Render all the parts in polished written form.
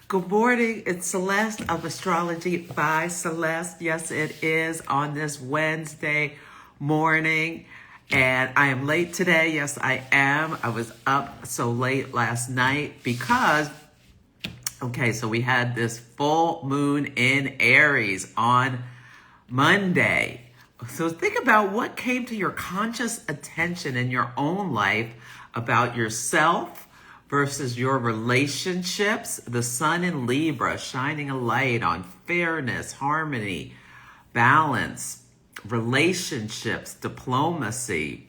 Good morning. It's Celeste of Astrology by Celeste. Yes, it is on this Wednesday morning. And I am late today. Yes, I am. I was up so late last night because, so we had this full moon in Aries on Monday. So think about what came to your conscious attention in your own life about yourself versus your relationships. The sun in Libra shining a light on fairness, harmony, balance, relationships, diplomacy,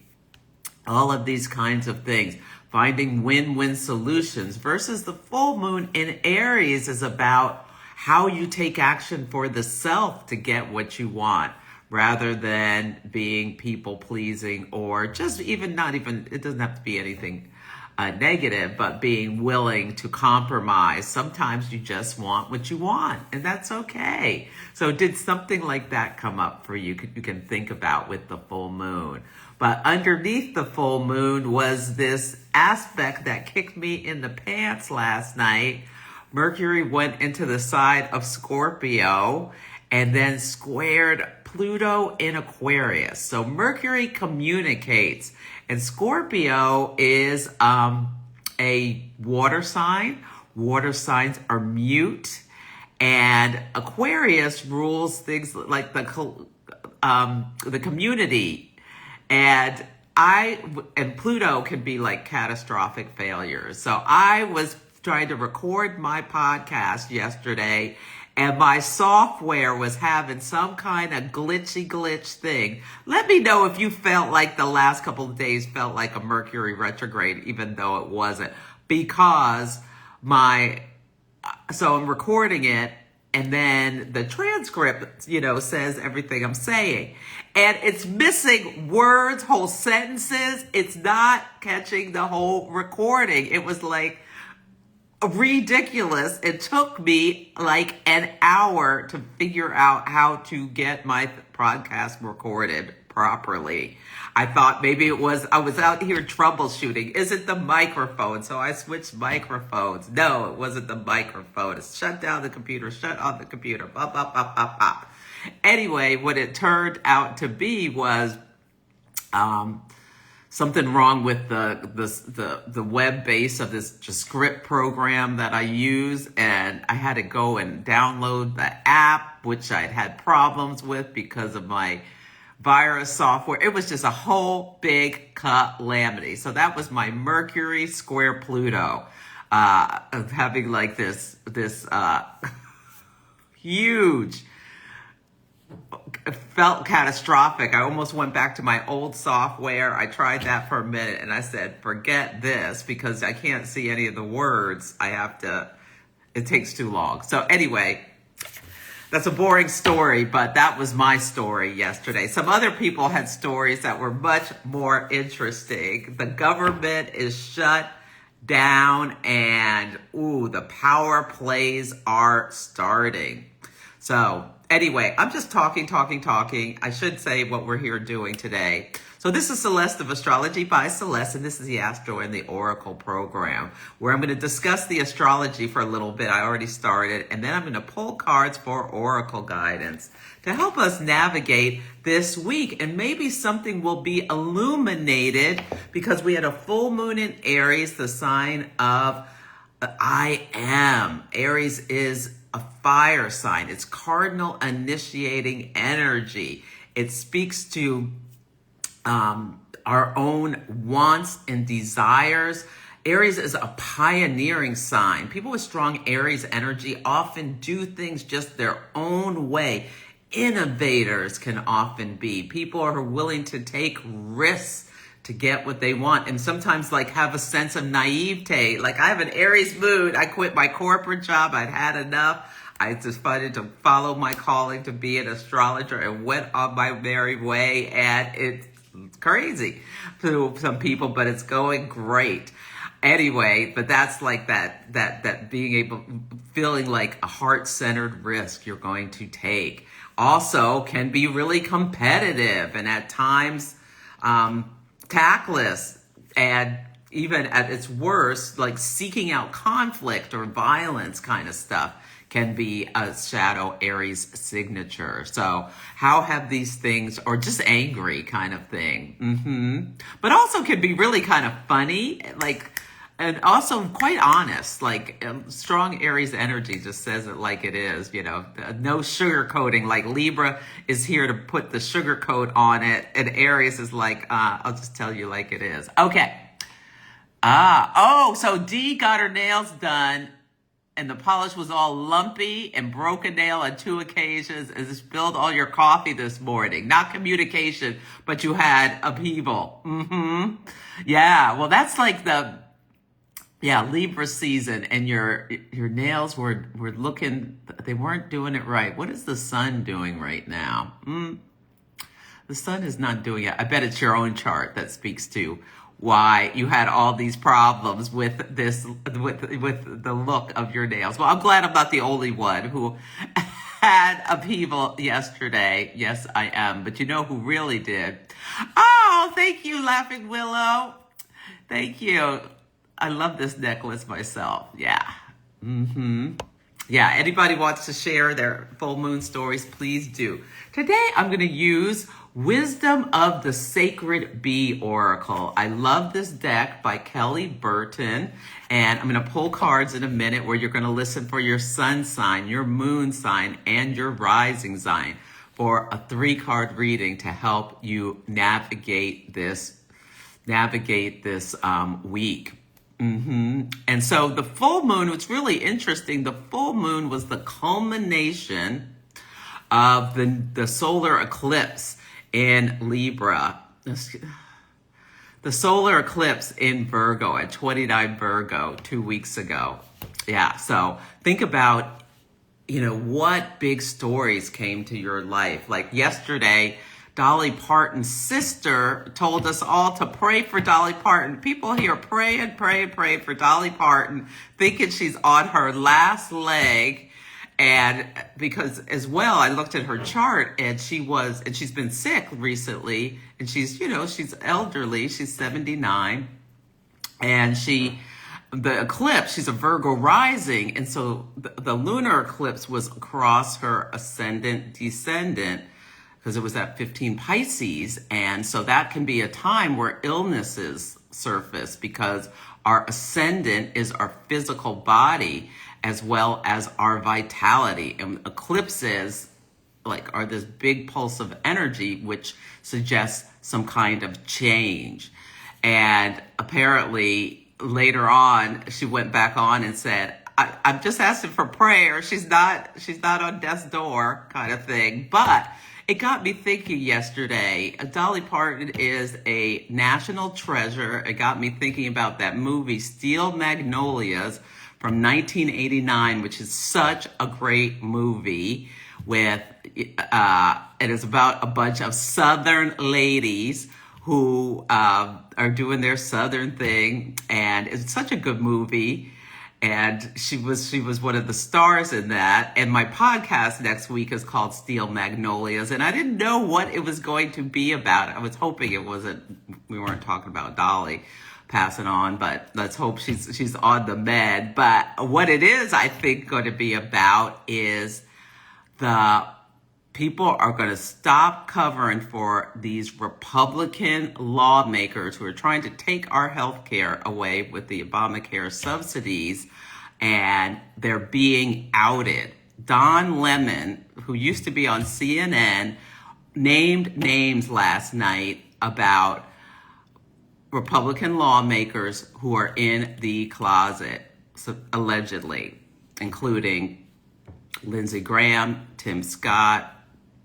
all of these kinds of things. Finding win-win solutions versus the full moon in Aries is about how you take action for the self to get what you want, rather than being people-pleasing or just it doesn't have to be anything negative, but being willing to compromise. Sometimes you just want what you want, and that's okay. So did something like that come up for you? You can think about with the full moon. But underneath the full moon was this aspect that kicked me in the pants last night. Mercury went into the side of Scorpio and then squared Pluto in Aquarius. So Mercury communicates, and Scorpio is a water sign. Water signs are mute, and Aquarius rules things like the community, and Pluto can be like catastrophic failures. So I was trying to record my podcast yesterday, and my software was having some kind of glitch thing. Let me know if you felt like the last couple of days felt like a Mercury retrograde, even though it wasn't. Because so I'm recording it, and then the transcript, says everything I'm saying. And it's missing words, whole sentences. It's not catching the whole recording. It was like ridiculous. It took me like an hour to figure out how to get my podcast recorded properly. I thought maybe I was out here troubleshooting. Is it the microphone? So I switched microphones. No, it wasn't the microphone. It shut down the computer, shut on the computer, pop, pop, pop, pop, pop. Anyway, what it turned out to be was something wrong with the web base of this script program that I use, and I had to go and download the app, which I'd had problems with because of my virus software. It was just a whole big calamity. So that was my Mercury square Pluto, of having like this huge. It felt catastrophic. I almost went back to my old software. I tried that for a minute, and I said, forget this, because I can't see any of the words. It takes too long. So anyway, that's a boring story, but that was my story yesterday. Some other people had stories that were much more interesting. The government is shut down, and the power plays are starting. So anyway, I'm just talking. I should say what we're here doing today. So this is Celeste of Astrology by Celeste, and this is the Astro and the Oracle program, where I'm going to discuss the astrology for a little bit. I already started, and then I'm going to pull cards for Oracle guidance to help us navigate this week. And maybe something will be illuminated because we had a full moon in Aries, the sign of I am. Aries is a fire sign. It's cardinal initiating energy. It speaks to our own wants and desires. Aries is a pioneering sign. People with strong Aries energy often do things just their own way. Innovators can often be. People are willing to take risks to get what they want, and sometimes have a sense of naivete. Like, I have an Aries moon. I quit my corporate job. I'd had enough. I decided to follow my calling to be an astrologer and went on my merry way, and it's crazy to some people, but it's going great. Anyway, but that's like that feeling like a heart-centered risk you're going to take. Also can be really competitive and at times tactless, and even at its worst, like seeking out conflict or violence kind of stuff can be a shadow Aries signature. So how have these things, or just angry kind of thing, but also can be really kind of funny, like, and also quite honest, like strong Aries energy just says it like it is, you know, no sugarcoating. Like Libra is here to put the sugar coat on it, and Aries is like, I'll just tell you like it is. Okay. So Dee got her nails done, and the polish was all lumpy and broke a nail on 2 occasions and spilled all your coffee this morning. Not communication, but you had upheaval. Yeah, well, that's like Libra season, and your nails were looking, they weren't doing it right. What is the sun doing right now? The sun is not doing it. I bet it's your own chart that speaks to why you had all these problems with this, with the look of your nails. Well, I'm glad I'm not the only one who had upheaval yesterday. Yes, I am. But you know who really did? Oh, thank you, Laughing Willow. Thank you. I love this necklace myself. Yeah. Yeah, anybody wants to share their full moon stories, please do. Today, I'm going to use Wisdom of the Sacred Bee Oracle. I love this deck by Kelly Burton, and I'm going to pull cards in a minute where you're going to listen for your sun sign, your moon sign, and your rising sign for a 3-card reading to help you navigate this week. And so the full moon was really interesting. The full moon was the culmination of the solar eclipse in Libra. The solar eclipse in Virgo at 29 Virgo 2 weeks ago. Yeah, so think about, what big stories came to your life. Like yesterday, Dolly Parton's sister told us all to pray for Dolly Parton. People here pray for Dolly Parton, thinking she's on her last leg. And because as well, I looked at her chart, and she's been sick recently, and she's elderly, she's 79. And the eclipse, she's a Virgo rising. And so the lunar eclipse was across her ascendant, descendant, because it was at 15 Pisces. And so that can be a time where illnesses surface, because our ascendant is our physical body as well as our vitality. And eclipses are this big pulse of energy, which suggests some kind of change. And apparently later on, she went back on and said, I'm just asking for prayer. She's not on death's door kind of thing. But it got me thinking yesterday. Dolly Parton is a national treasure. It got me thinking about that movie, Steel Magnolias, from 1989, which is such a great movie it is about a bunch of Southern ladies who are doing their Southern thing, and it's such a good movie. And she was one of the stars in that. And my podcast next week is called Steel Magnolias, and I didn't know what it was going to be about. I was hoping we weren't talking about Dolly passing on, but let's hope she's on the med. But what it is, I think, going to be about is the people are going to stop covering for these Republican lawmakers who are trying to take our health care away with the Obamacare subsidies, and they're being outed. Don Lemon, who used to be on CNN, named names last night about Republican lawmakers who are in the closet, allegedly, including Lindsey Graham, Tim Scott,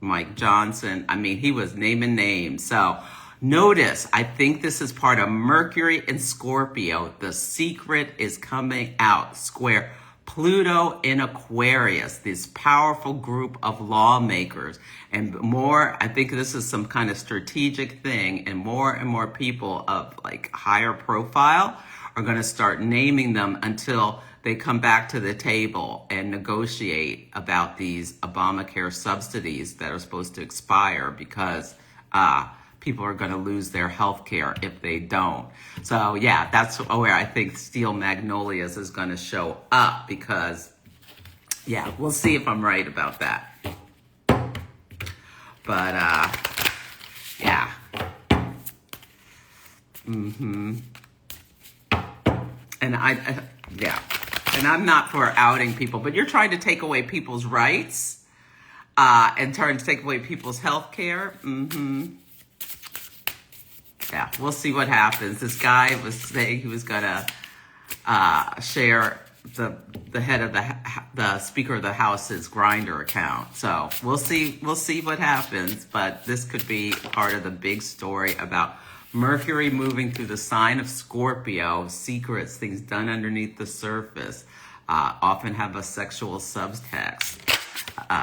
Mike Johnson. I mean, he was naming names. So notice, I think this is part of Mercury and Scorpio. The secret is coming out. Square Pluto in Aquarius, this powerful group of lawmakers. And more, I think this is some kind of strategic thing, and more people of higher profile are going to start naming them until they come back to the table and negotiate about these Obamacare subsidies that are supposed to expire because people are going to lose their health care if they don't. So yeah, that's where I think steel magnolias is going to show up, because yeah, we'll see if I'm right about that. But yeah. And yeah. And I'm not for outing people, but you're trying to take away people's rights, and trying to take away people's health care. Yeah, we'll see what happens. This guy was saying he was gonna share the head of the Speaker of the House's Grindr account. So we'll see what happens. But this could be part of the big story about Mercury moving through the sign of Scorpio. Secrets, things done underneath the surface, often have a sexual subtext.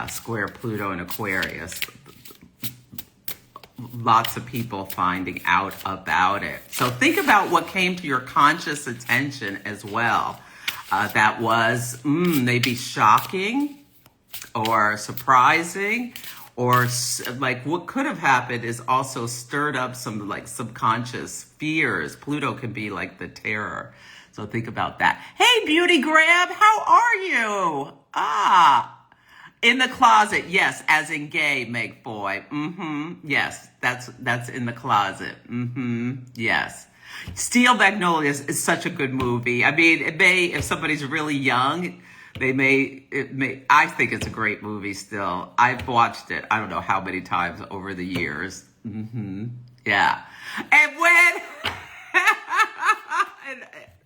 Square Pluto and Aquarius. Lots of people finding out about it. So think about what came to your conscious attention as well. That was maybe shocking or surprising, or like what could have happened is also stirred up some like subconscious fears. Pluto can be like the terror. So think about that. Hey, Beauty Grab, how are you? In the closet, yes, as in gay, Meg Boy. Yes, that's in the closet. Yes. Steel Magnolias is such a good movie. I mean, it may, if somebody's really young, I think it's a great movie still. I've watched it, I don't know how many times over the years. Yeah. And when,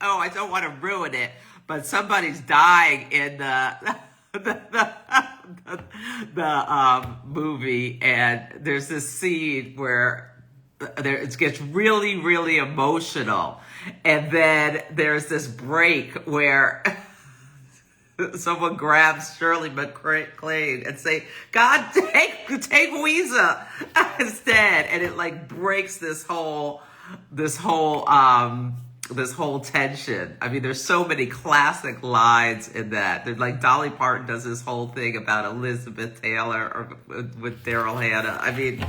I don't want to ruin it, but somebody's dying in the movie, and there's this scene where it gets really, really emotional, and then there's this break where someone grabs Shirley MacLaine and say, "God, take Weezer instead," and it like breaks this whole tension. I mean, there's so many classic lines in that. There's like Dolly Parton does this whole thing about Elizabeth Taylor or with Daryl Hannah. I mean,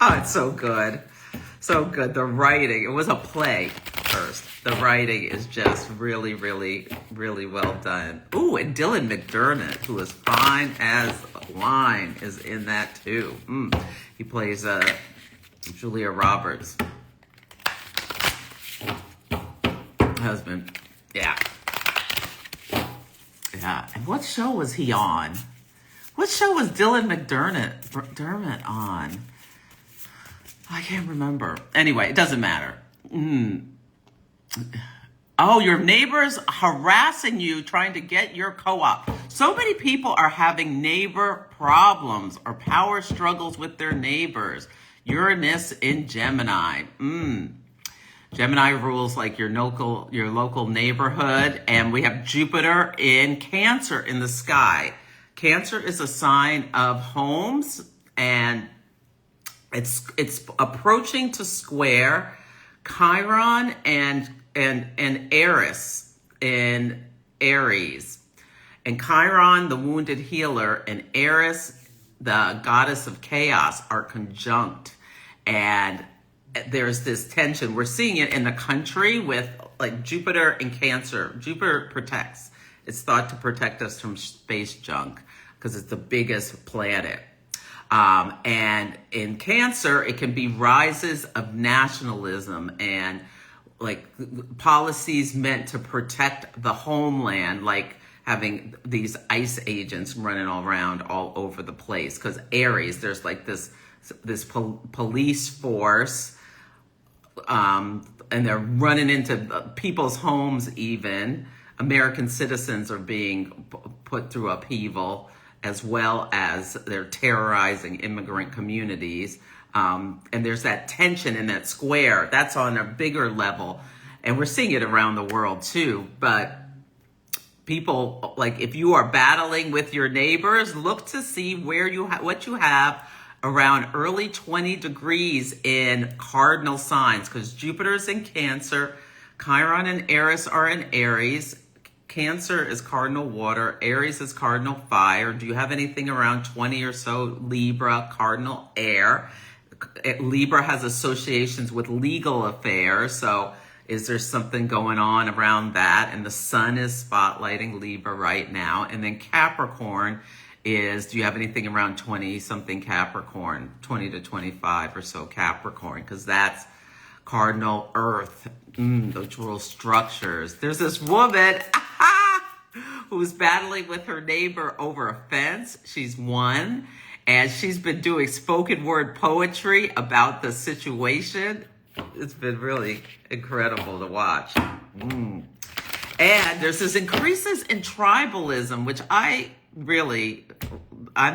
it's so good. So good. The writing, it was a play first. The writing is just really, really, really well done. Ooh, and Dylan McDermott, who is fine as wine, is in that too. He plays Julia Roberts' husband. Yeah. And what show was he on? What show was Dylan McDermott on? I can't remember. Anyway, it doesn't matter. Oh, your neighbor's harassing you, trying to get your co-op. So many people are having neighbor problems or power struggles with their neighbors. Uranus in Gemini. Gemini rules like your local neighborhood, and we have Jupiter in Cancer in the sky. Cancer is a sign of homes, and it's approaching to square Chiron and Eris in Aries. And Chiron, the wounded healer, and Eris, the goddess of chaos, are conjunct. And there's this tension. We're seeing it in the country with like Jupiter and Cancer. Jupiter protects. It's thought to protect us from space junk because it's the biggest planet. And in Cancer, it can be rises of nationalism and like policies meant to protect the homeland, like having these ICE agents running all around all over the place. Because Aries, there's like this police force, and they're running into people's homes even. American citizens are being put through upheaval, as well as they're terrorizing immigrant communities. And there's that tension in that square. That's on a bigger level. And we're seeing it around the world too. But people, like if you are battling with your neighbors, look to see where what you have around early 20 degrees in cardinal signs. Because Jupiter's in Cancer, Chiron and Eris are in Aries. Cancer is cardinal water, Aries is cardinal fire. Do you have anything around 20 or so? Libra, cardinal air. Libra has associations with legal affairs, so is there something going on around that? And the sun is spotlighting Libra right now. And then Capricorn is, do you have anything around 20-something Capricorn, 20 to 25 or so Capricorn? Because that's cardinal Earth, those rural structures. There's this woman who's battling with her neighbor over a fence. She's won, and she's been doing spoken word poetry about the situation. It's been really incredible to watch. And there's this increases in tribalism, which I'm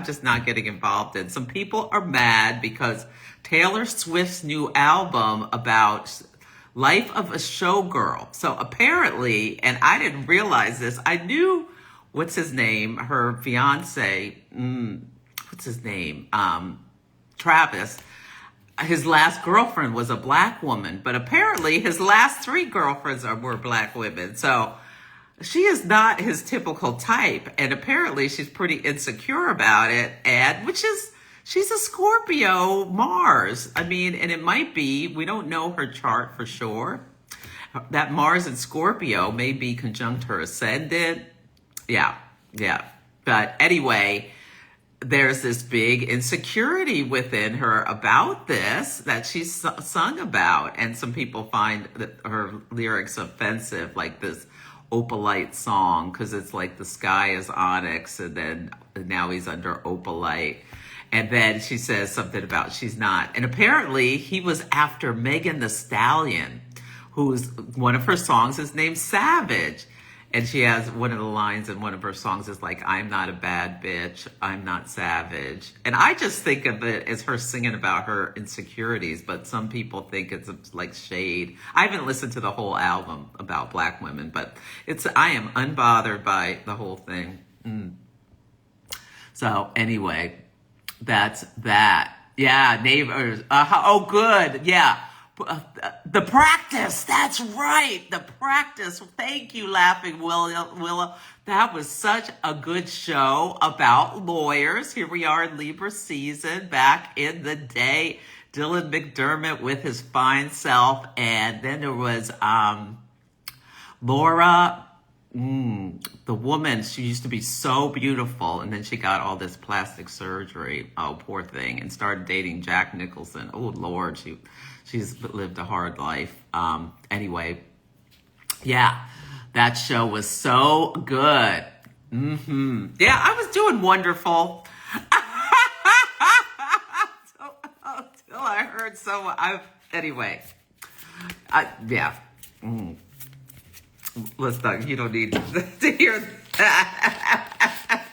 just not getting involved in. Some people are mad because Taylor Swift's new album about life of a showgirl. So apparently, and I didn't realize this, I knew, what's his name? Her fiance, what's his name? Travis. His last girlfriend was a black woman, but apparently his last 3 girlfriends were black women. So she is not his typical type, and apparently she's pretty insecure about it. And she's a Scorpio Mars. I mean, and it might be, we don't know her chart for sure. That Mars in Scorpio may be conjunct her ascendant. Yeah. But anyway, there's this big insecurity within her about this that she's sung about. And some people find that her lyrics offensive, like this opalite song, because it's like the sky is onyx and then now he's under opalite. And then she says something about she's not. And apparently he was after Megan Thee Stallion, who's one of her songs is named Savage. And she has one of the lines in one of her songs is like, I'm not a bad bitch, I'm not savage. And I just think of it as her singing about her insecurities, but some people think it's like shade. I haven't listened to the whole album about black women, but I am unbothered by the whole thing. So anyway, that's that. Yeah, neighbors. Oh, good. Yeah. The practice, that's right, the practice. Thank you, Laughing Willow. That was such a good show about lawyers. Here we are in Libra season, back in the day. Dylan McDermott with his fine self, and then there was Laura, the woman. She used to be so beautiful, and then she got all this plastic surgery. Oh, poor thing, and started dating Jack Nicholson. Oh, Lord, She's lived a hard life. Anyway, yeah, that show was so good. Yeah, I was doing wonderful. Until I heard someone. Anyway, yeah. Let's not. You don't need to hear that.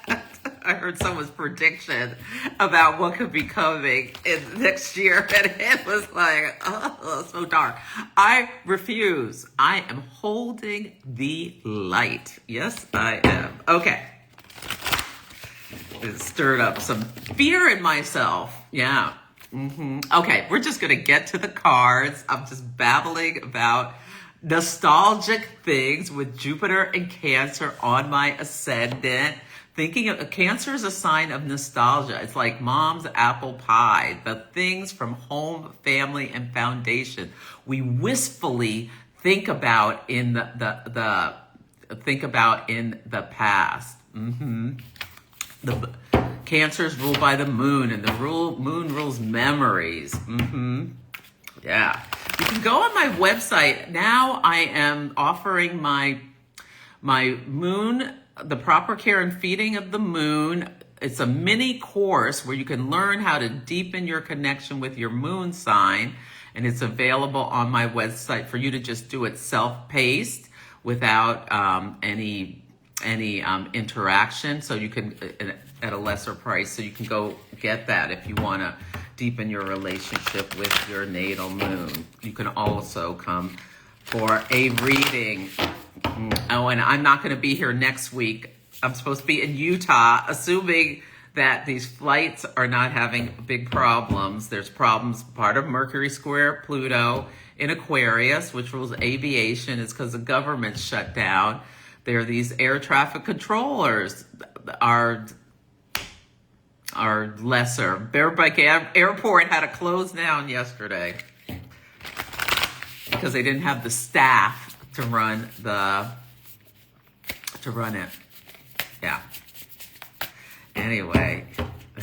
I heard someone's prediction about what could be coming in next year, and it was like, oh, so dark. I refuse. I am holding the light. Yes, I am. Okay. It stirred up some fear in myself. Yeah. Okay, we're just going to get to the cards. I'm just babbling about nostalgic things with Jupiter and Cancer on my ascendant. Thinking of Cancer is a sign of nostalgia. It's like mom's apple pie, the things from home, family, and foundation we wistfully think about in the past. The Cancer is ruled by the moon, and the moon rules memories. Yeah, you can go on my website now. I am offering my moon. The Proper Care and Feeding of the Moon. It's a mini course where you can learn how to deepen your connection with your moon sign. And it's available on my website for you to just do it self-paced without any interaction. So you can, at a lesser price, so you can go get that if you want to deepen your relationship with your natal moon. You can also come for a reading. Oh, and I'm not going to be here next week. I'm supposed to be in Utah, assuming that these flights are not having big problems. There's problems, part of Mercury square Pluto in Aquarius, which rules aviation. It's because the government's shut down. There are these air traffic controllers are or lesser. Bearbeck Airport had to close down yesterday because they didn't have the staff to run it. Yeah. Anyway,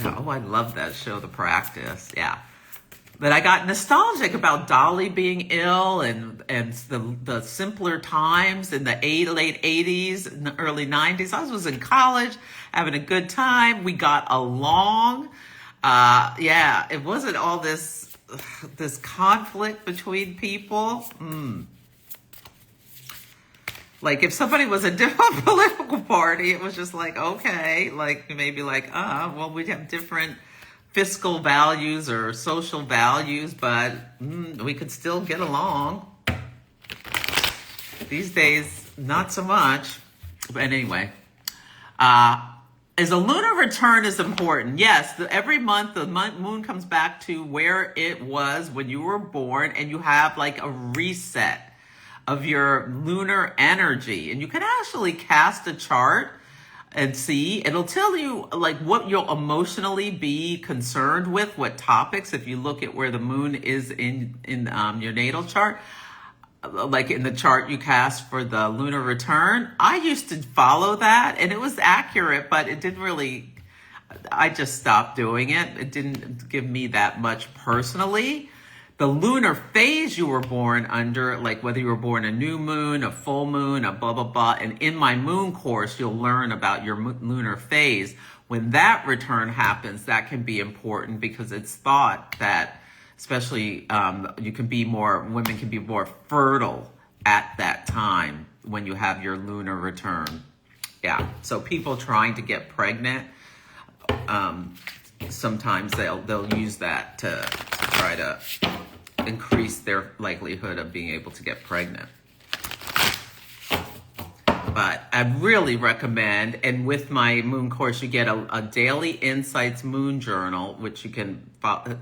oh, I love that show, The Practice. Yeah. But I got nostalgic about Dolly being ill and the simpler times in the late 80s and the early 90s. I was in college having a good time. We got along. Yeah, it wasn't all this conflict between people. Like if somebody was a different political party, it was just like, okay, like maybe like, well, we'd have different fiscal values or social values, but we could still get along. These days, not so much. But anyway, as a lunar return is important. Yes, every month the moon comes back to where it was when you were born, and you have like a reset of your lunar energy. And you can actually cast a chart and see, it'll tell you like what you'll emotionally be concerned with, what topics, if you look at where the moon is in your natal chart, like in the chart you cast for the lunar return. I used to follow that and it was accurate, but it didn't really, I just stopped doing it. It didn't give me that much personally. The lunar phase you were born under, like whether you were born a new moon, a full moon, a blah, blah, blah. And in my moon course, you'll learn about your lunar phase. When that return happens, that can be important because it's thought that especially women can be more fertile at that time when you have your lunar return. Yeah, so people trying to get pregnant, sometimes they'll use that to try to increase their likelihood of being able to get pregnant. But I really recommend, and with my moon course, you get a daily insights moon journal, which you can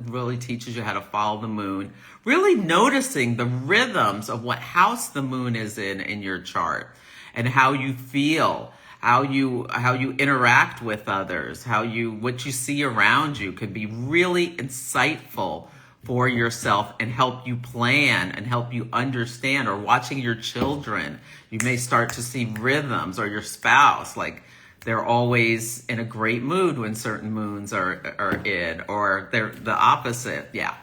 really teaches you how to follow the moon, really noticing the rhythms of what house the moon is in your chart, and how you feel, how you interact with others, what you see around you can be really insightful for yourself and help you plan and help you understand. Or watching your children, you may start to see rhythms, or your spouse, like they're always in a great mood when certain moons are in, or they're the opposite. Yeah.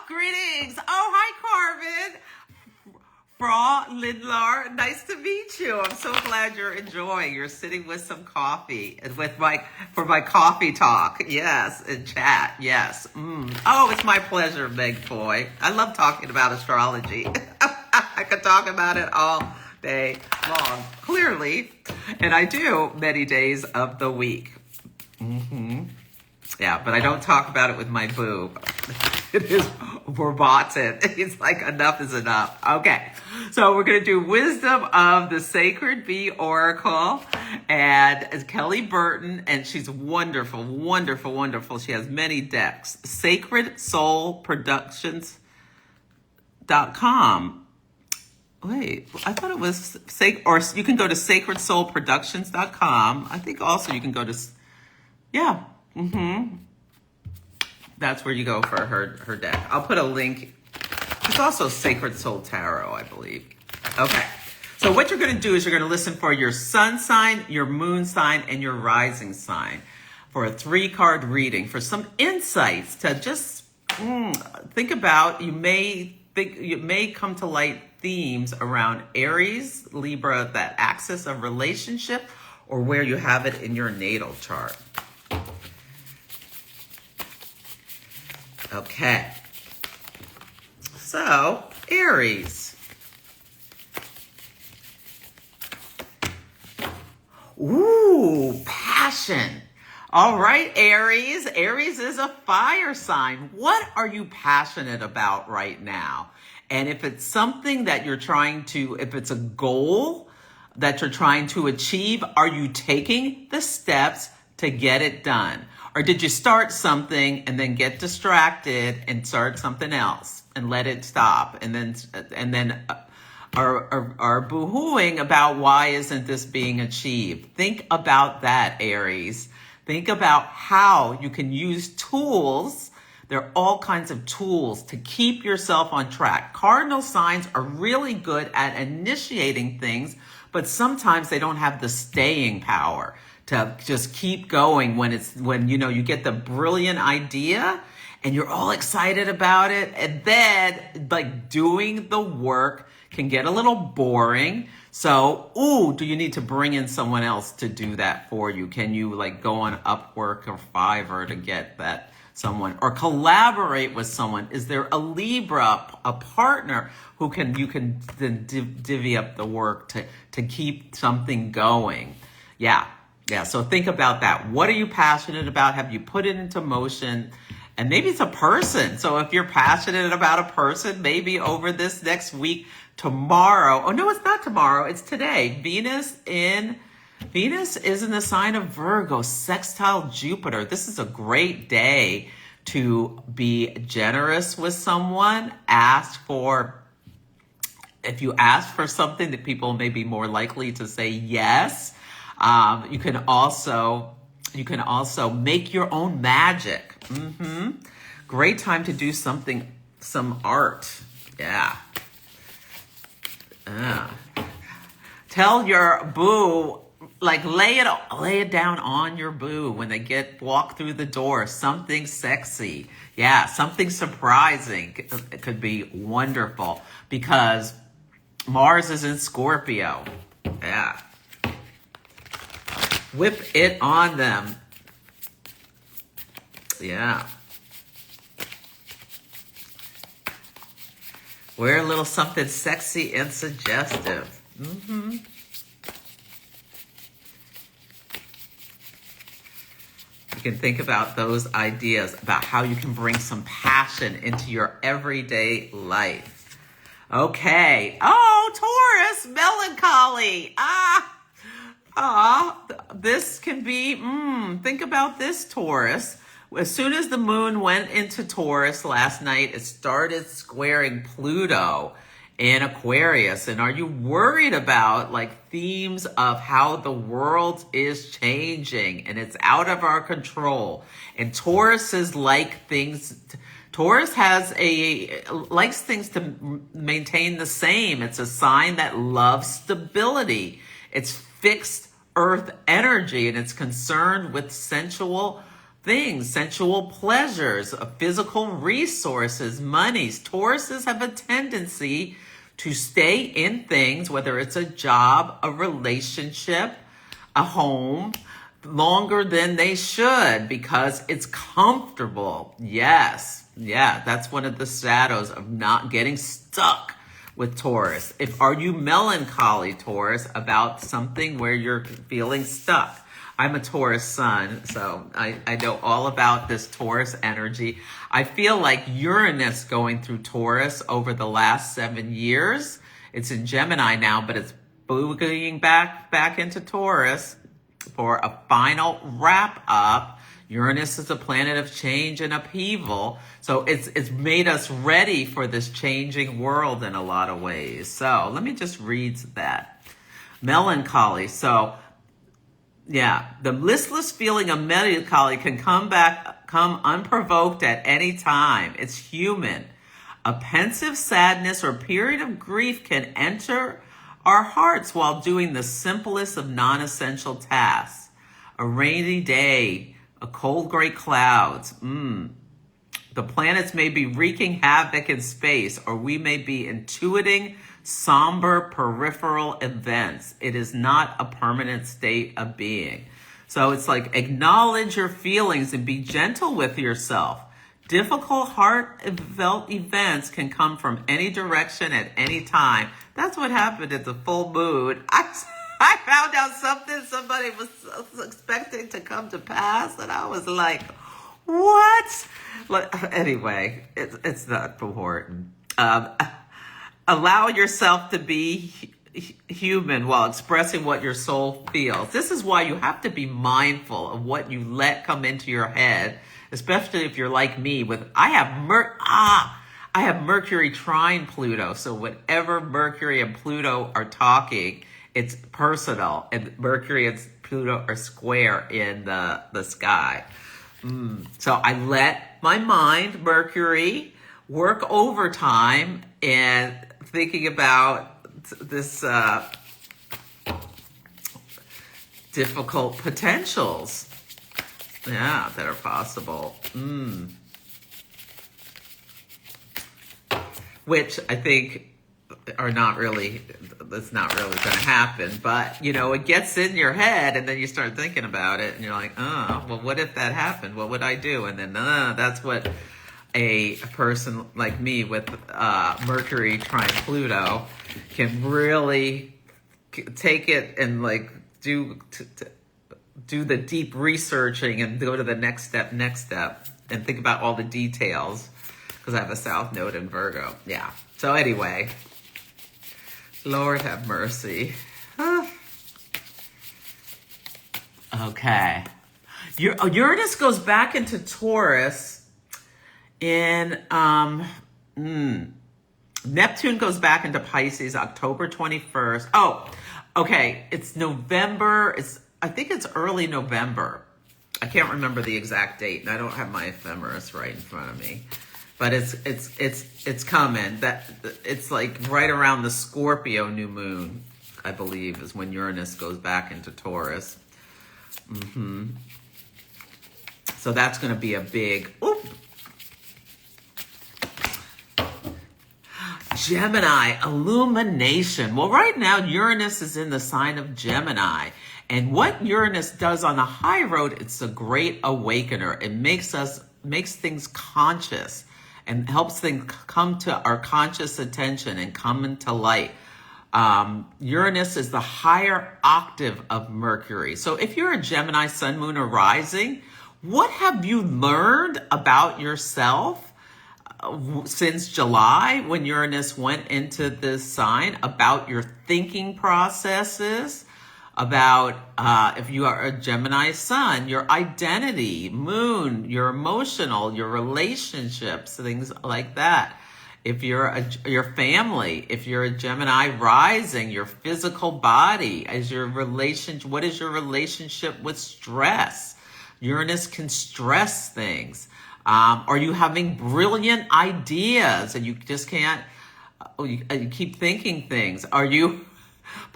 Greetings. Oh, hi, Carmen. Fra Lidlar, nice to meet you. I'm so glad you're enjoying. You're sitting with some coffee and for my coffee talk. Yes, and chat. Yes. Oh, it's my pleasure, Meg Boy. I love talking about astrology. I could talk about it all day long, clearly, and I do many days of the week. Yeah, but I don't talk about it with my boo. It is verboten. It's like enough is enough. Okay, so we're going to do Wisdom of the Sacred Bee Oracle, and it's Kelly Burton, and she's wonderful, wonderful, wonderful. She has many decks. SacredSoulProductions.com. Wait, I thought it was or you can go to SacredSoulProductions.com. I think also you can go to, yeah. That's where you go for her deck. I'll put a link. It's also Sacred Soul Tarot, I believe. Okay. So what you're going to do is you're going to listen for your sun sign, your moon sign, and your rising sign for a 3-card reading for some insights to just think about. You may come to light themes around Aries, Libra, that axis of relationship, or where you have it in your natal chart. Okay, so Aries. Ooh, passion. All right, Aries. Aries is a fire sign. What are you passionate about right now? And if it's something that if it's a goal that you're trying to achieve, are you taking the steps to get it done? Or did you start something and then get distracted and start something else and let it stop? And then are boo-hooing about why isn't this being achieved. Think about that, Aries. Think about how you can use tools. There are all kinds of tools to keep yourself on track. Cardinal signs are really good at initiating things, but sometimes they don't have the staying power to just keep going when you know you get the brilliant idea and you're all excited about it, and then like doing the work can get a little boring. So, do you need to bring in someone else to do that for you? Can you like go on Upwork or Fiverr to get that someone, or collaborate with someone? Is there a Libra, a partner who you can divvy up the work to keep something going? Yeah. So think about that. What are you passionate about? Have you put it into motion? And maybe it's a person. So if you're passionate about a person, maybe over this next week, tomorrow. Oh no, it's not tomorrow. It's today. Venus is in the sign of Virgo, sextile Jupiter. This is a great day to be generous with someone. If you ask for something, that people may be more likely to say yes. You can also make your own magic. Great time to do some art. Yeah. Tell your boo, like lay it down on your boo when they walk through the door. Something sexy. Yeah, something surprising. It could be wonderful because Mars is in Scorpio. Yeah. Whip it on them. Yeah. Wear a little something sexy and suggestive. You can think about those ideas about how you can bring some passion into your everyday life. Okay. Oh, Taurus, melancholy. This can be, think about this, Taurus. As soon as the moon went into Taurus last night, it started squaring Pluto in Aquarius. And are you worried about like themes of how the world is changing and it's out of our control? And Taurus is like things. Taurus likes things to maintain the same. It's a sign that loves stability. It's fixed earth energy, and it's concerned with sensual things, sensual pleasures, physical resources, monies. Tauruses have a tendency to stay in things, whether it's a job, a relationship, a home, longer than they should because it's comfortable. Yes. Yeah, that's one of the shadows of not getting stuck with Taurus. Are you melancholy, Taurus, about something where you're feeling stuck? I'm a Taurus sun, so I know all about this Taurus energy. I feel like Uranus going through Taurus over the last 7 years. It's in Gemini now, but it's boogieing back into Taurus for a final wrap up. Uranus is a planet of change and upheaval, so it's made us ready for this changing world in a lot of ways. So let me just read that. Melancholy. So yeah, the listless feeling of melancholy can come unprovoked at any time. It's human. A pensive sadness or period of grief can enter our hearts while doing the simplest of non-essential tasks. A rainy day, a cold gray clouds. The planets may be wreaking havoc in space, or we may be intuiting somber peripheral events. It is not a permanent state of being. So it's like acknowledge your feelings and be gentle with yourself. Difficult, heartfelt events can come from any direction at any time. That's what happened at the full moon. I found out something somebody was expecting to come to pass, and I was like, what? Anyway, it's not important. Allow yourself to be human while expressing what your soul feels. This is why you have to be mindful of what you let come into your head, especially if you're like me. I I have Mercury trine Pluto. So whenever Mercury and Pluto are talking, it's personal. And Mercury and Pluto are square in the sky. So I let my mind, Mercury, work overtime and thinking about this difficult potentials, yeah, that are possible. Which I think are not really, that's not really going to happen. But, you know, it gets in your head and then you start thinking about it and you're like, oh, well, what if that happened? What would I do? And then that's what a person like me with Mercury trine Pluto can really take it and like do the deep researching and go to the next step, and think about all the details because I have a South Node in Virgo. Yeah. So anyway, Lord have mercy. Okay. Uranus goes back into Taurus in Neptune goes back into Pisces October 21st. Oh, okay. It's November. I think it's early November. I can't remember the exact date, and I don't have my ephemeris right in front of me. But it's coming. It's like right around the Scorpio new moon, I believe, is when Uranus goes back into Taurus. So that's going to be a big. Gemini, illumination. Well, right now Uranus is in the sign of Gemini. And what Uranus does on the high road, it's a great awakener. It makes things conscious and helps things come to our conscious attention and come into light. Uranus is the higher octave of Mercury. So if you're a Gemini sun, moon, or rising, what have you learned about yourself since July when Uranus went into this sign, about your thinking processes, about if you are a Gemini sun, your identity, moon, your emotional, your relationships, things like that. If you're your family, if you're a Gemini rising, your physical body, what is your relationship with stress? Uranus can stress things. Are you having brilliant ideas and you just can't, you keep thinking things?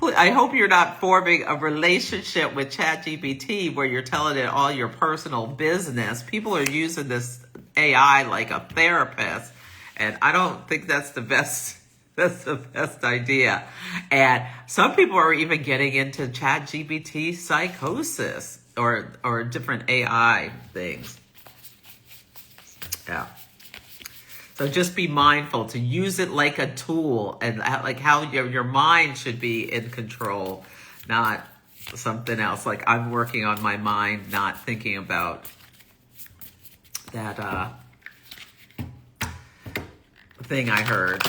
I hope you're not forming a relationship with ChatGPT where you're telling it all your personal business. People are using this AI like a therapist, and I don't think that's the best idea. And some people are even getting into ChatGPT psychosis or different AI things. Yeah. So just be mindful to use it like a tool, and like how your mind should be in control, not something else. Like I'm working on my mind, not thinking about that thing I heard.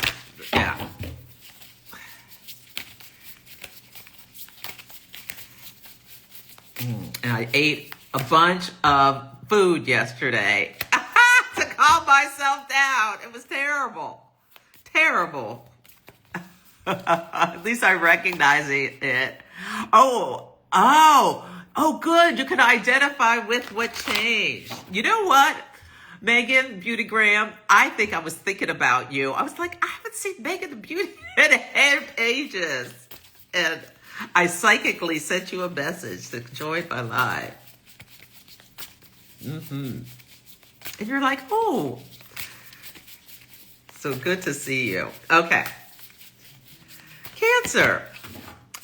Yeah. And I ate a bunch of food yesterday to calm myself down. It was terrible. Terrible. At least I recognize it. Oh, good. You can identify with what changed. You know what, Megan Beauty Graham? I think I was thinking about you. I was like, I haven't seen Megan the Beauty in ages. And I psychically sent you a message to join my live. And you're like, oh, so good to see you. Okay. Cancer.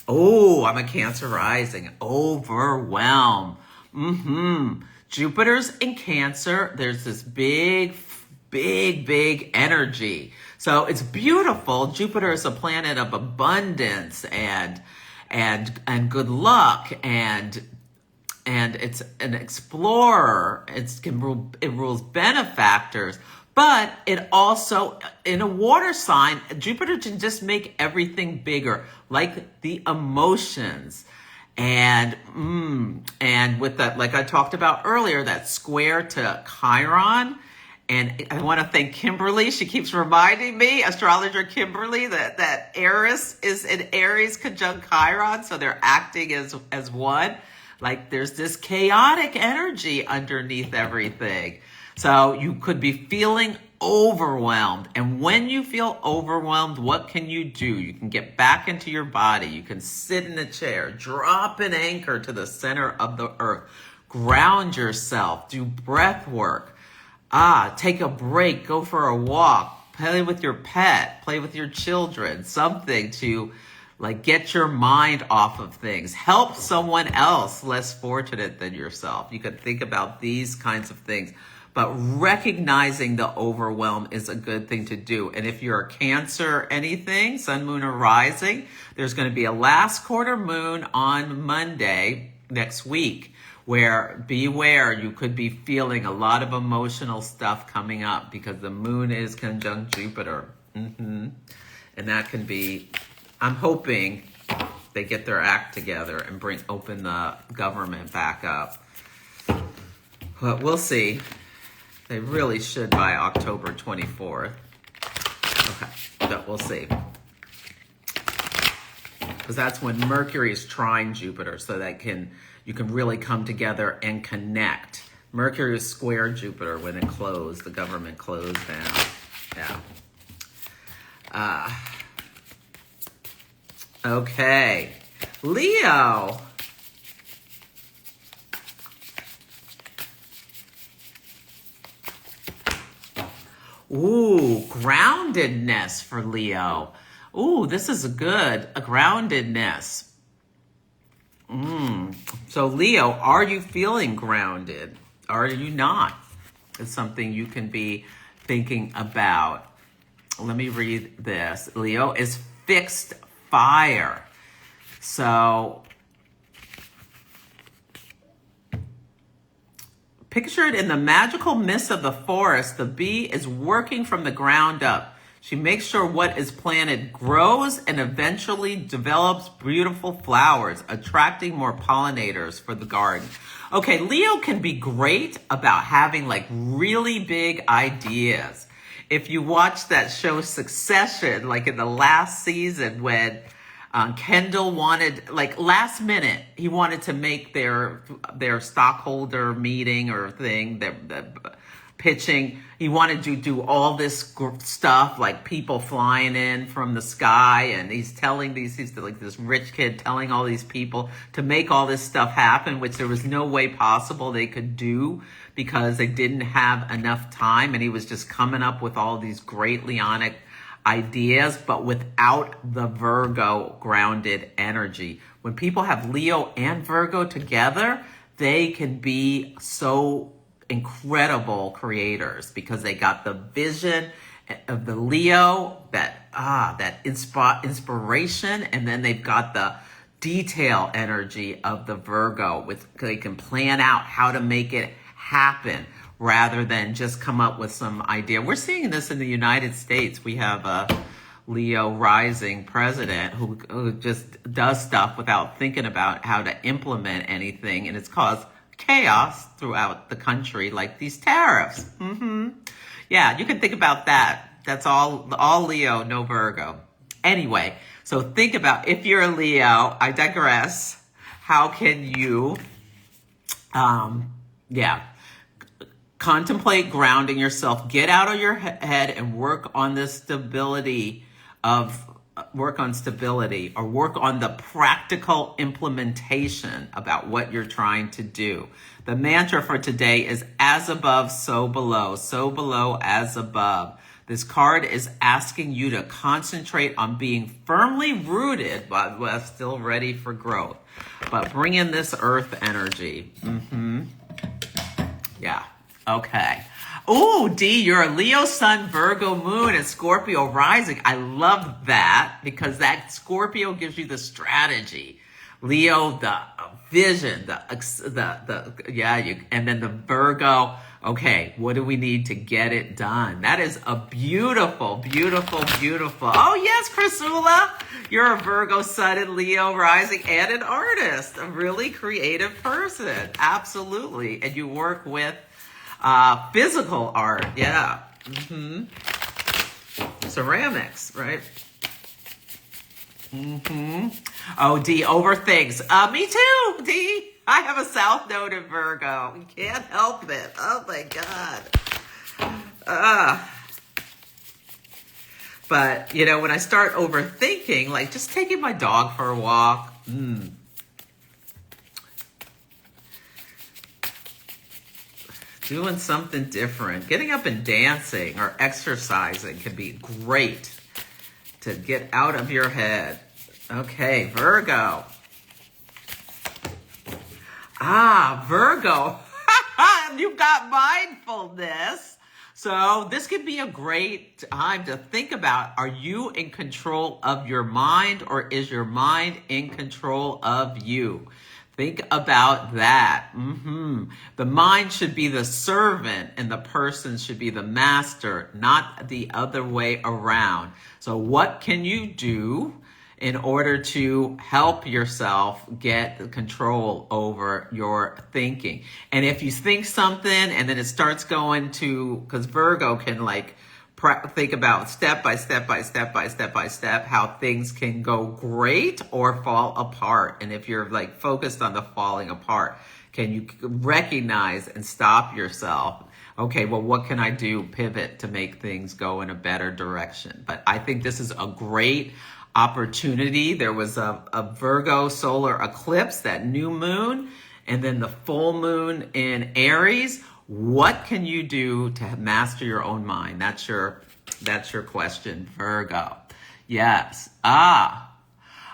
Oh, I'm a Cancer rising. Overwhelm. Jupiter's in Cancer. There's this big energy. So it's beautiful. Jupiter is a planet of abundance and good luck, and it's an explorer. It rules benefactors, but it also, in a water sign, Jupiter can just make everything bigger, like the emotions. And with that, like I talked about earlier, that square to Chiron, And I want to thank Kimberly. She keeps reminding me, astrologer Kimberly, that Eris is in Aries conjunct Chiron. So they're acting as one. Like there's this chaotic energy underneath everything. So you could be feeling overwhelmed. And when you feel overwhelmed, what can you do? You can get back into your body. You can sit in a chair, drop an anchor to the center of the earth, ground yourself, do breath work. Take a break, go for a walk, play with your pet, play with your children, something to like get your mind off of things. Help someone else less fortunate than yourself. You could think about these kinds of things. But recognizing the overwhelm is a good thing to do. And if you're a Cancer anything, sun, moon, or rising, there's going to be a last quarter moon on Monday next week, where beware, you could be feeling a lot of emotional stuff coming up because the moon is conjunct Jupiter. And that can be, I'm hoping they get their act together and open the government back up. But we'll see. They really should by October 24th. Okay, but we'll see. Because that's when Mercury is trine Jupiter, so that you can really come together and connect. Mercury is square Jupiter when it closed, the government closed down. Yeah. Okay. Leo. Ooh, groundedness for Leo. Ooh, this is a groundedness. So Leo, are you feeling grounded? Are you not? It's something you can be thinking about. Let me read this. Leo is fixed fire. So picture it in the magical mist of the forest. The bee is working from the ground up. She makes sure what is planted grows and eventually develops beautiful flowers, attracting more pollinators for the garden. Okay, Leo can be great about having like really big ideas. If you watch that show Succession, like in the last season when Kendall wanted, like last minute, he wanted to make their stockholder meeting or thing, their pitching. He wanted to do all this stuff, like people flying in from the sky, and he's like this rich kid telling all these people to make all this stuff happen, which there was no way possible they could do because they didn't have enough time, and he was just coming up with all these great Leonic ideas, but without the Virgo grounded energy. When people have Leo and Virgo together, they can be so incredible creators because they got the vision of the Leo, that inspiration, and then they've got the detail energy of the Virgo. They can plan out how to make it happen rather than just come up with some idea. We're seeing this in the United States. We have a Leo rising president who just does stuff without thinking about how to implement anything, and it's caused chaos throughout the country, like these tariffs. Yeah, you can think about that. That's all Leo, no Virgo. Anyway, so think about, if you're a Leo, I digress, how can you, contemplate grounding yourself, get out of your head and work on the stability work on the practical implementation about what you're trying to do. The mantra for today is as above, so below, as above. This card is asking you to concentrate on being firmly rooted, but still ready for growth. But bring in this earth energy. Yeah. Okay. Oh, D, you're a Leo sun, Virgo moon, and Scorpio rising. I love that because that Scorpio gives you the strategy. Leo, the vision, and then the Virgo. Okay, what do we need to get it done? That is a beautiful, beautiful, beautiful. Oh yes, Chrysula, you're a Virgo sun and Leo rising and an artist, a really creative person. Absolutely. And you work with Physical art, yeah. Ceramics, right? Oh, D, overthinks. Me too, D. I have a South Node in Virgo. You can't help it. Oh my God. But, you know, when I start overthinking, like just taking my dog for a walk, doing something different, getting up and dancing or exercising can be great to get out of your head. Okay, Virgo. Virgo. You've got mindfulness. So this could be a great time to think about, are you in control of your mind or is your mind in control of you? Think about that. The mind should be the servant and the person should be the master, not the other way around. So what can you do in order to help yourself get control over your thinking? And if you think something and then it starts going to, because Virgo can like think about step by step how things can go great or fall apart. And if you're like focused on the falling apart, can you recognize and stop yourself? Okay, well, what can I do? Pivot to make things go in a better direction. But I think this is a great opportunity. There was a Virgo solar eclipse, that new moon, and then the full moon in Aries. What can you do to master your own mind? That's your question, Virgo. Yes. A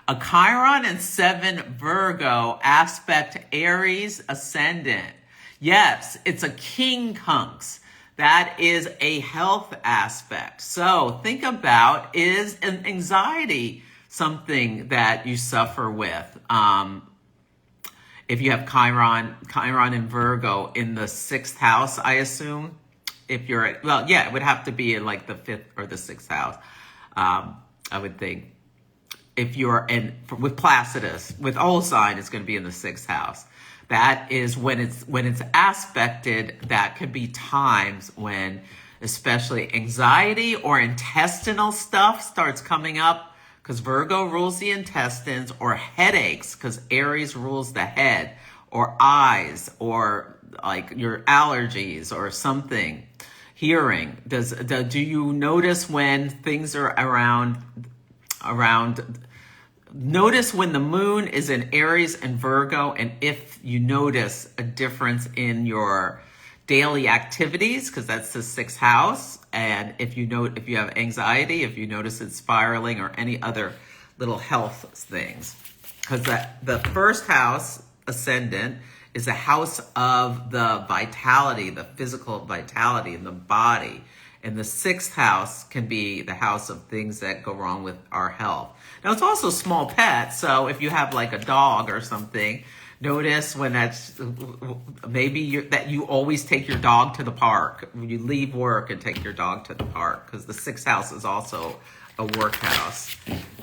Chiron and 7 Virgo aspect Aries ascendant. Yes, it's a quincunx. That is a health aspect. So think about, is an anxiety something that you suffer with? If you have Chiron and Virgo in the 6th house, I assume. If you're, it would have to be in like the 5th or the 6th house. I would think. If you're with Placidus, with all sign, it's going to be in the 6th house. That is when it's aspected. That could be times when especially anxiety or intestinal stuff starts coming up, because Virgo rules the intestines, or headaches because Aries rules the head, or eyes, or like your allergies or something. Hearing. Do you notice when things are around? Notice when the moon is in Aries and Virgo, and if you notice a difference in your daily activities, because that's the 6th house. And if you have anxiety, if you notice it spiraling, or any other little health things, because the 1st house ascendant is the house of the vitality, the physical vitality in the body. And the 6th house can be the house of things that go wrong with our health. Now, it's also small pets. So if you have like a dog or something, notice when that's maybe that you always take your dog to the park. When you leave work and take your dog to the park, because the 6th house is also a work house.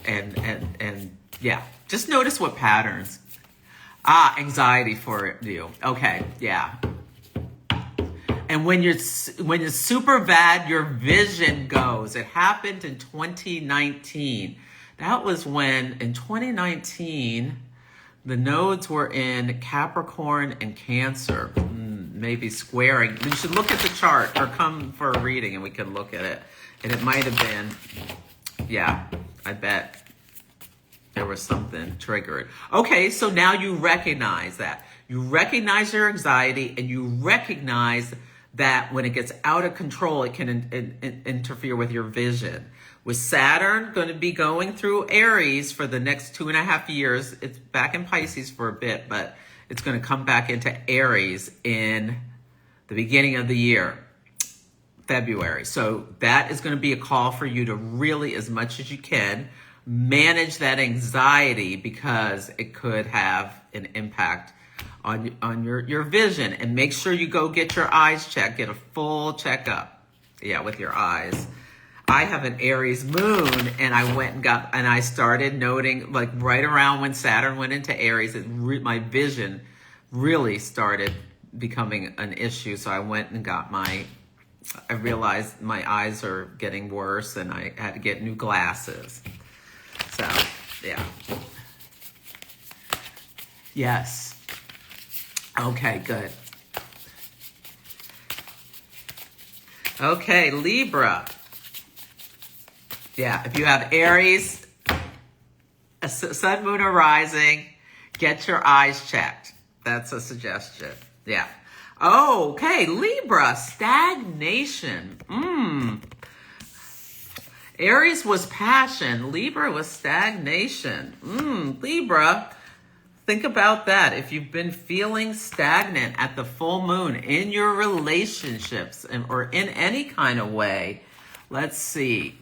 And yeah, just notice what patterns. Anxiety for you. Okay, yeah. And when you're super bad, your vision goes. It happened in 2019. That was when, in 2019, the nodes were in Capricorn and Cancer, maybe squaring. You should look at the chart or come for a reading and we can look at it. And it might have been, yeah, I bet there was something triggered. Okay, so now you recognize that. You recognize your anxiety, and you recognize that when it gets out of control, it can interfere with your vision. With Saturn going to be going through Aries for the next 2.5 years. It's back in Pisces for a bit, but it's going to come back into Aries in the beginning of the year, February. So that is going to be a call for you to really, as much as you can, manage that anxiety, because it could have an impact on your vision. And make sure you go get your eyes checked, get a full checkup. Yeah, with your eyes. I have an Aries moon, and I went and I started noting, like right around when Saturn went into Aries, my vision really started becoming an issue. So I went and got I realized my eyes are getting worse and I had to get new glasses. So, yeah. Yes. Okay, good. Okay, Libra. Yeah, if you have Aries, a sun, moon, or rising, get your eyes checked. That's a suggestion. Yeah. Okay, Libra, stagnation. Aries was passion. Libra was stagnation. Libra, think about that. If you've been feeling stagnant at the full moon in your relationships or in any kind of way, let's see.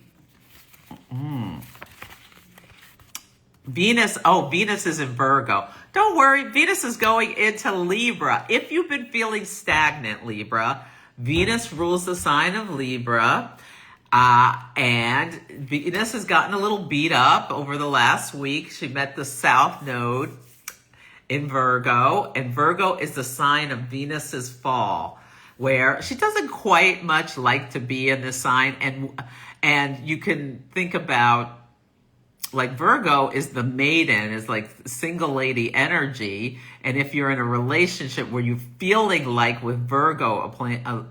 Venus is in Virgo. Don't worry, Venus is going into Libra. If you've been feeling stagnant, Libra, Venus rules the sign of Libra. And Venus has gotten a little beat up over the last week. She met the South Node in Virgo, and Virgo is the sign of Venus's fall, where she doesn't quite much like to be in the sign. And you can think about, like, Virgo is the maiden, is like single lady energy. And if you're in a relationship where you're feeling like with Virgo,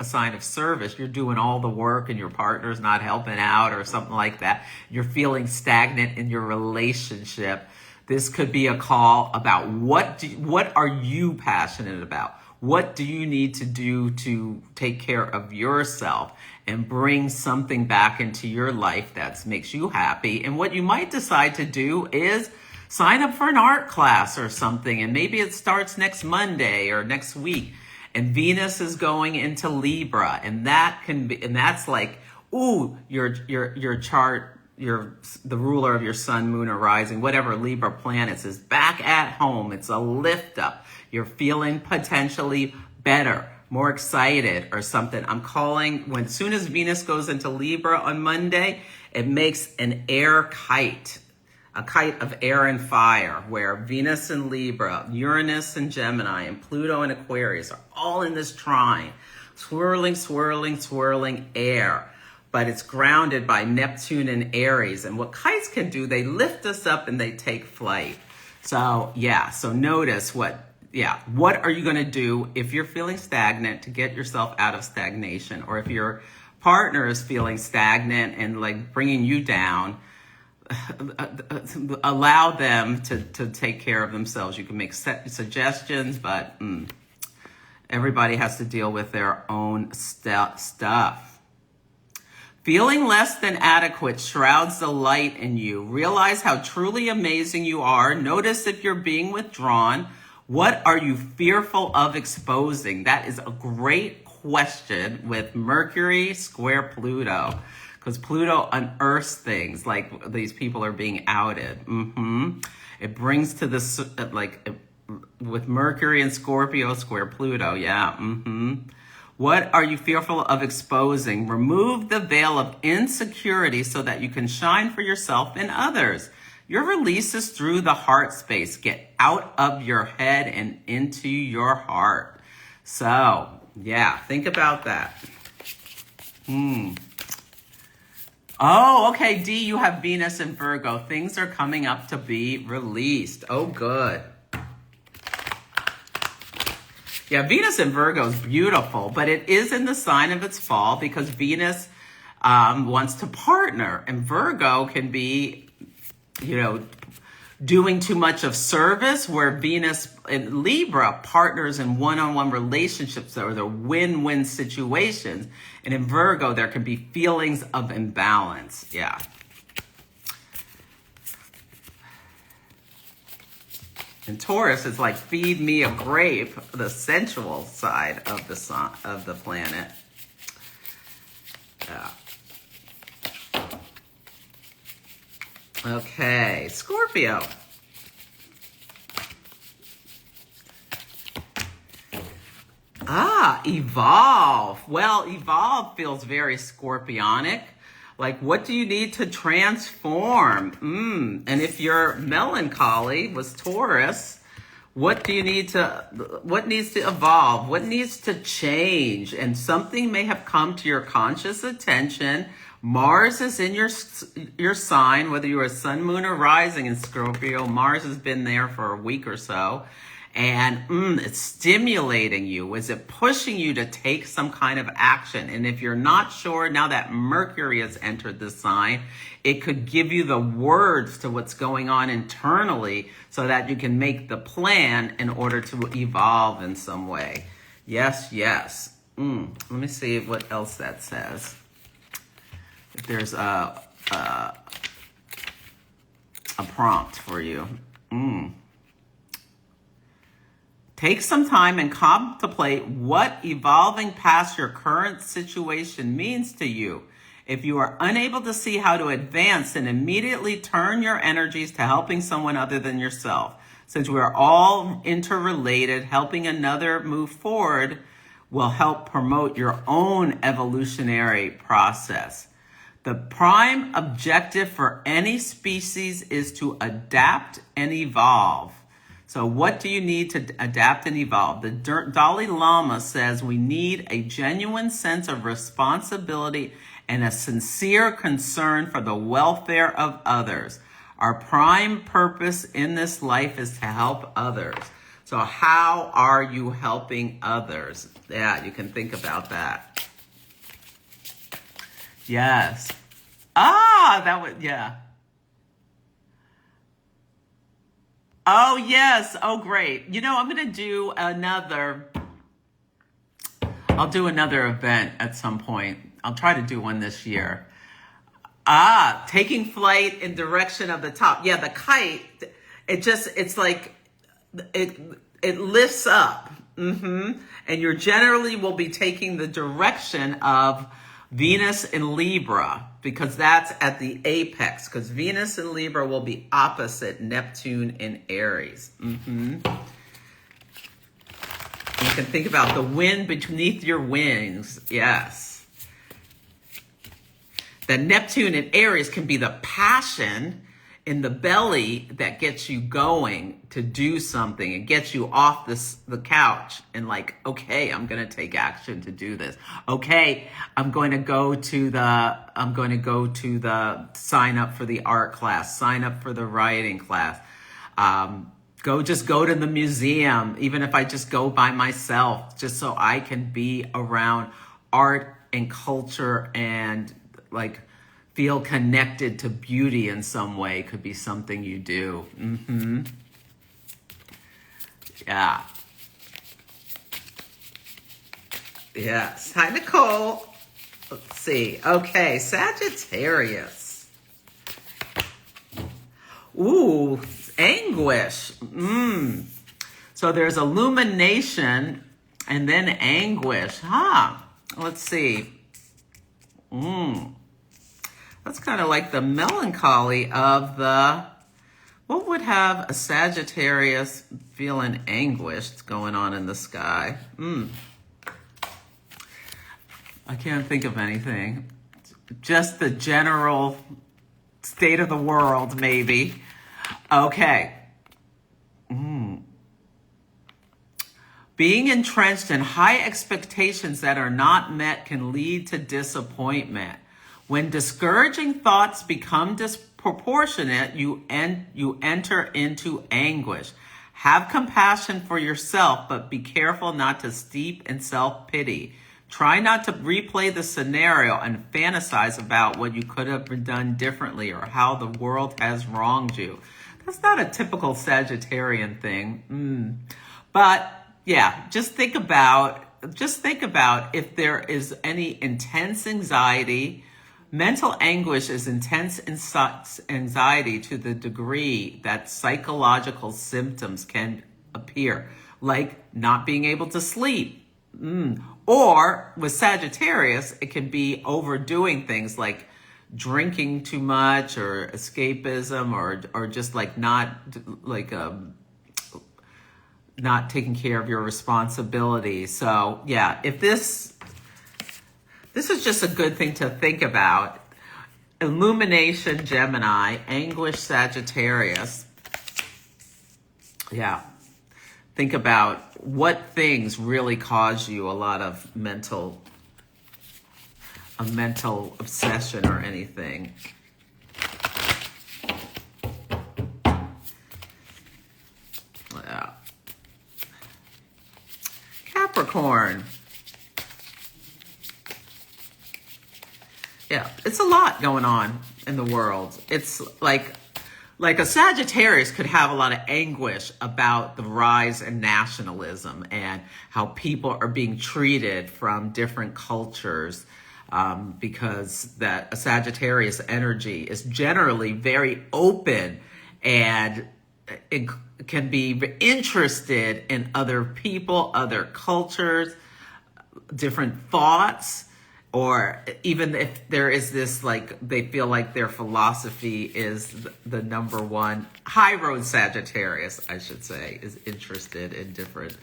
a sign of service, you're doing all the work and your partner's not helping out or something like that, you're feeling stagnant in your relationship, this could be a call about what are you passionate about? What do you need to do to take care of yourself and bring something back into your life that makes you happy? And what you might decide to do is sign up for an art class or something, and maybe it starts next Monday or next week. And Venus is going into Libra, and that's like, ooh, your chart, the ruler of your sun, moon, or rising, whatever Libra planets is back at home. It's a lift up. You're feeling potentially better, more excited or something. I'm calling, as soon as Venus goes into Libra on Monday, it makes an air kite, a kite of air and fire, where Venus and Libra, Uranus and Gemini, and Pluto and Aquarius are all in this trine, swirling, swirling, swirling air. But it's grounded by Neptune and Aries. And what kites can do, they lift us up and they take flight. So, yeah, so notice what are you going to do if you're feeling stagnant to get yourself out of stagnation? Or if your partner is feeling stagnant and like bringing you down, allow them to take care of themselves. You can make suggestions, but everybody has to deal with their own stuff. Feeling less than adequate shrouds the light in you. Realize how truly amazing you are. Notice if you're being withdrawn. What are you fearful of exposing? That is a great question with Mercury square Pluto, because Pluto unearths things like these people are being outed. It brings to this, with Mercury and Scorpio square Pluto. Yeah. What are you fearful of exposing? Remove the veil of insecurity so that you can shine for yourself and others. Your release is through the heart space. Get out of your head and into your heart. So, yeah, think about that. Oh, okay, D, you have Venus in Virgo. Things are coming up to be released. Oh, good. Yeah, Venus in Virgo is beautiful, but it is in the sign of its fall because Venus wants to partner. And Virgo can be, doing too much of service, where Venus in Libra partners in one-on-one relationships or the win-win situations. And in Virgo, there can be feelings of imbalance. Yeah. And Taurus is like, feed me a grape, the sensual side of the sun, of the planet. Yeah. Okay, Scorpio. Evolve. Well, evolve feels very scorpionic. Like, what do you need to transform? And if your melancholy was Taurus, What do you need to, what needs to evolve? What needs to change? And something may have come to your conscious attention. Mars is in your sign, whether you're a sun, moon, or rising in Scorpio. Mars has been there for a week or so. And it's stimulating you. Is it pushing you to take some kind of action? And if you're not sure, now that Mercury has entered the sign, it could give you the words to what's going on internally so that you can make the plan in order to evolve in some way. Yes, yes. Let me see what else that says. If there's a prompt for you. Take some time and contemplate what evolving past your current situation means to you. If you are unable to see how to advance, then immediately turn your energies to helping someone other than yourself. Since we are all interrelated, helping another move forward will help promote your own evolutionary process. The prime objective for any species is to adapt and evolve. So what do you need to adapt and evolve? The Dalai Lama says we need a genuine sense of responsibility and a sincere concern for the welfare of others. Our prime purpose in this life is to help others. So how are you helping others? Yeah, you can think about that. Yes. That would, yeah. Oh, yes. Oh, great. You know, I'm going to do I'll do another event at some point. I'll try to do one this year. Taking flight in direction of the top. Yeah, the kite, it's like, it lifts up. And you generally will be taking the direction of Venus in Libra, because that's at the apex, because Venus in Libra will be opposite Neptune in Aries. You can think about the wind beneath your wings. Yes. The Neptune in Aries can be the passion in the belly that gets you going to do something. It gets you off the couch and like, okay, I'm going to take action to do this. Okay, I'm going to go to the sign up for the art class, sign up for the writing class. Go to the museum, even if I just go by myself, just so I can be around art and culture and like feel connected to beauty in some way. Could be something you do. Yeah. Yes. Hi, Nicole. Let's see. Okay, Sagittarius. Ooh, Anguish. So there's illumination and then anguish. Let's see. That's kind of like the melancholy of what would have a Sagittarius feeling anguish going on in the sky? I can't think of anything. Just the general state of the world, maybe. Okay. Being entrenched in high expectations that are not met can lead to disappointment. When discouraging thoughts become disproportionate, you enter into anguish. Have compassion for yourself, but be careful not to steep in self-pity. Try not to replay the scenario and fantasize about what you could have done differently or how the world has wronged you. That's not a typical Sagittarian thing. But yeah, just think about if there is any intense anxiety. Mental anguish is intense anxiety to the degree that psychological symptoms can appear, like not being able to sleep. Or with Sagittarius, it can be overdoing things like drinking too much or escapism or just like not taking care of your responsibilities. So yeah, if this is just a good thing to think about. Illumination, Gemini, anguish, Sagittarius. Yeah. think about what things really cause you a lot of mental obsession or anything. Yeah. Capricorn. Yeah, it's a lot going on in the world. It's like a Sagittarius could have a lot of anguish about the rise in nationalism and how people are being treated from different cultures, because that a Sagittarius energy is generally very open and it can be interested in other people, other cultures, different thoughts. Or even if there is this, like, they feel like their philosophy is the number one, high road Sagittarius, I should say, is interested in different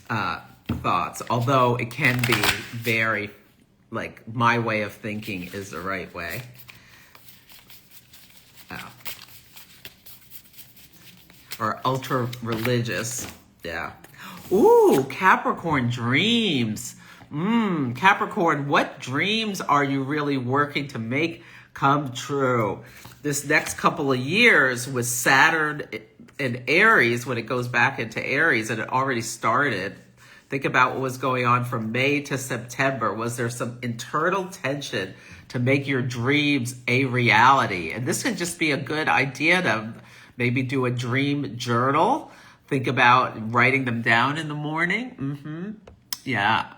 thoughts. Although it can be very, like, my way of thinking is the right way. Or ultra religious. Yeah. Ooh, Capricorn dreams. Capricorn, what dreams are you really working to make come true? This next couple of years with Saturn in Aries, when it goes back into Aries, and it already started. Think about what was going on from May to September. Was there some internal tension to make your dreams a reality? And this could just be a good idea to maybe do a dream journal. Think about writing them down in the morning. Yeah.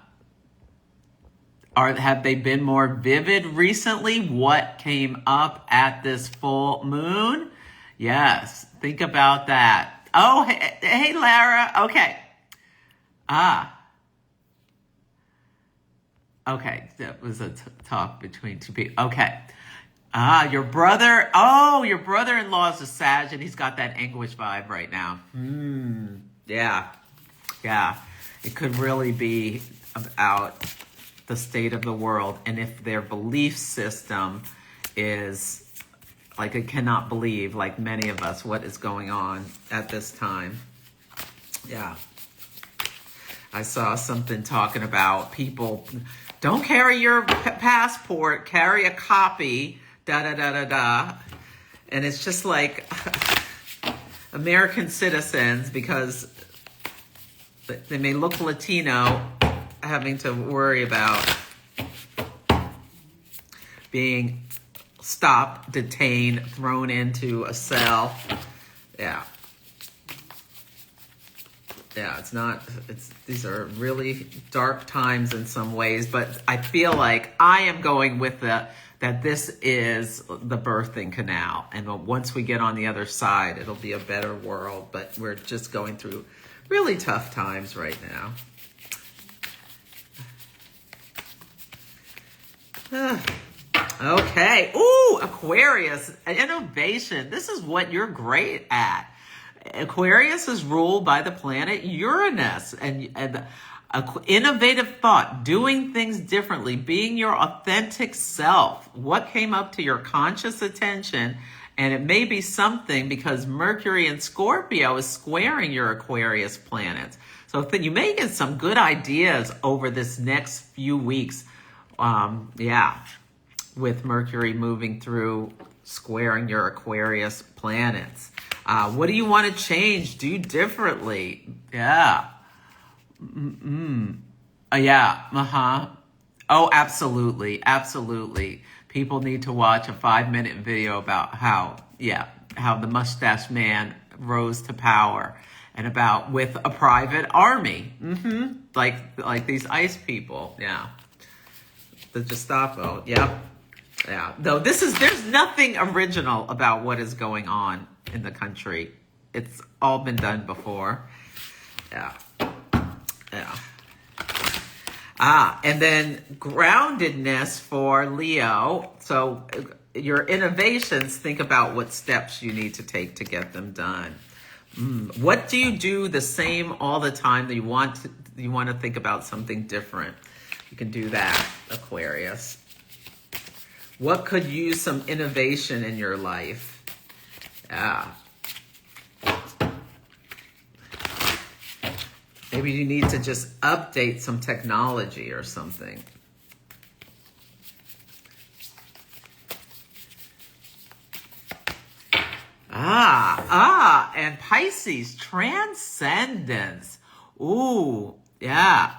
Have they been more vivid recently? What came up at this full moon? Yes, think about that. Oh, hey Lara. Okay. Okay, that was a talk between two people. Okay. Your brother-in-law is a Sag, and he's got that Anguish vibe right now. Yeah. It could really be about the state of the world, and if their belief system is like, it cannot believe, like many of us, what is going on at this time. Yeah. I saw something talking about people, don't carry your passport, carry a copy, da-da-da-da-da. And it's just like American citizens, because they may look Latino, having to worry about being stopped, detained, thrown into a cell. Yeah, these are really dark times in some ways, but I feel like I am going with that this is the birthing canal. And once we get on the other side, it'll be a better world, but we're just going through really tough times right now. Okay. Ooh, Aquarius, innovation. This is what you're great at. Aquarius is ruled by the planet Uranus, and innovative thought, doing things differently, being your authentic self. What came up to your conscious attention? And it may be something because Mercury in Scorpio is squaring your Aquarius planets. So you may get some good ideas over this next few weeks. With Mercury moving through, squaring your Aquarius planets. What do you want to change? Do differently? Yeah. Oh, absolutely. People need to watch a 5-minute video about how the mustache man rose to power, and about with a private army. Like these ICE people. Yeah. The Gestapo. Yep. Yeah. Though there's nothing original about what is going on in the country. It's all been done before. Yeah. And then groundedness for Leo. So your innovations, think about what steps you need to take to get them done. What do you do the same all the time that you want to think about something different? You can do that, Aquarius. What could use some innovation in your life? Yeah. Maybe you need to just update some technology or something. And Pisces, Transcendence. Ooh, yeah.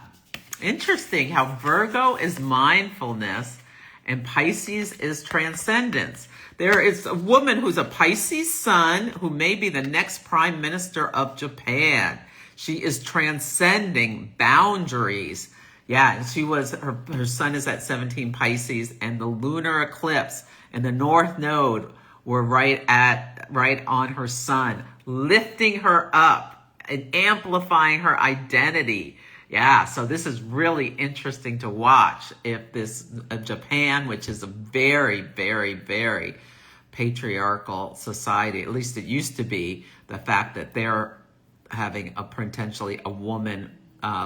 Interesting how Virgo is mindfulness and Pisces is transcendence. There is a woman who's a Pisces sun who may be the next prime minister of Japan. She is transcending boundaries. Yeah, and she was, her sun is at 17 Pisces, and the lunar eclipse and the North Node were right on her sun, lifting her up and amplifying her identity. Yeah, so this is really interesting to watch. If this Japan, which is a very, very, very patriarchal society, at least it used to be, the fact that they're having a potentially a woman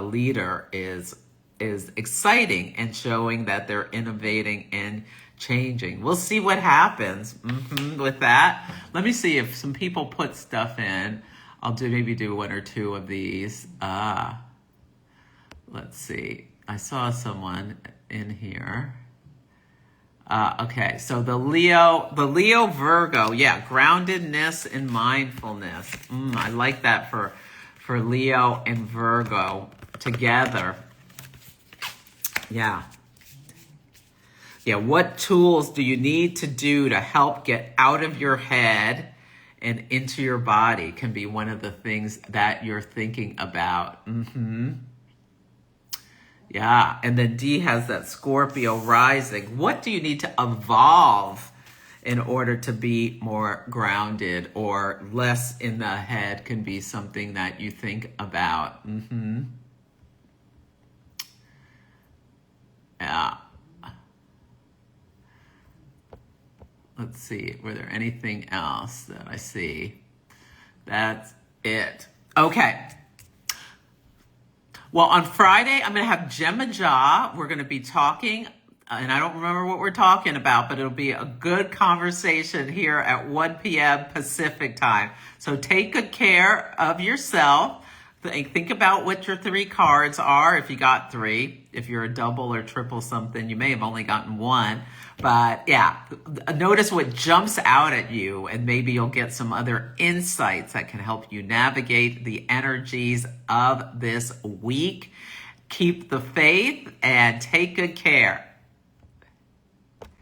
leader is exciting and showing that they're innovating and changing. We'll see what happens with that. Let me see if some people put stuff in. I'll maybe do one or two of these. Let's see. I saw someone in here. Okay, so the Leo Virgo, yeah, groundedness and mindfulness. I like that for Leo and Virgo together. Yeah. Yeah, what tools do you need to do to help get out of your head and into your body can be one of the things that you're thinking about. Yeah, and then D has that Scorpio rising. What do you need to evolve in order to be more grounded, or less in the head can be something that you think about. Yeah. Let's see, were there anything else that I see? That's it. Okay. Well, on Friday, I'm going to have Gemini. We're going to be talking, and I don't remember what we're talking about, but it'll be a good conversation here at 1 p.m. Pacific time. So take good care of yourself. Think about what your 3 cards are, if you got 3. If you're a double or triple something, you may have only gotten 1. But yeah, notice what jumps out at you, and maybe you'll get some other insights that can help you navigate the energies of this week. Keep the faith and take good care.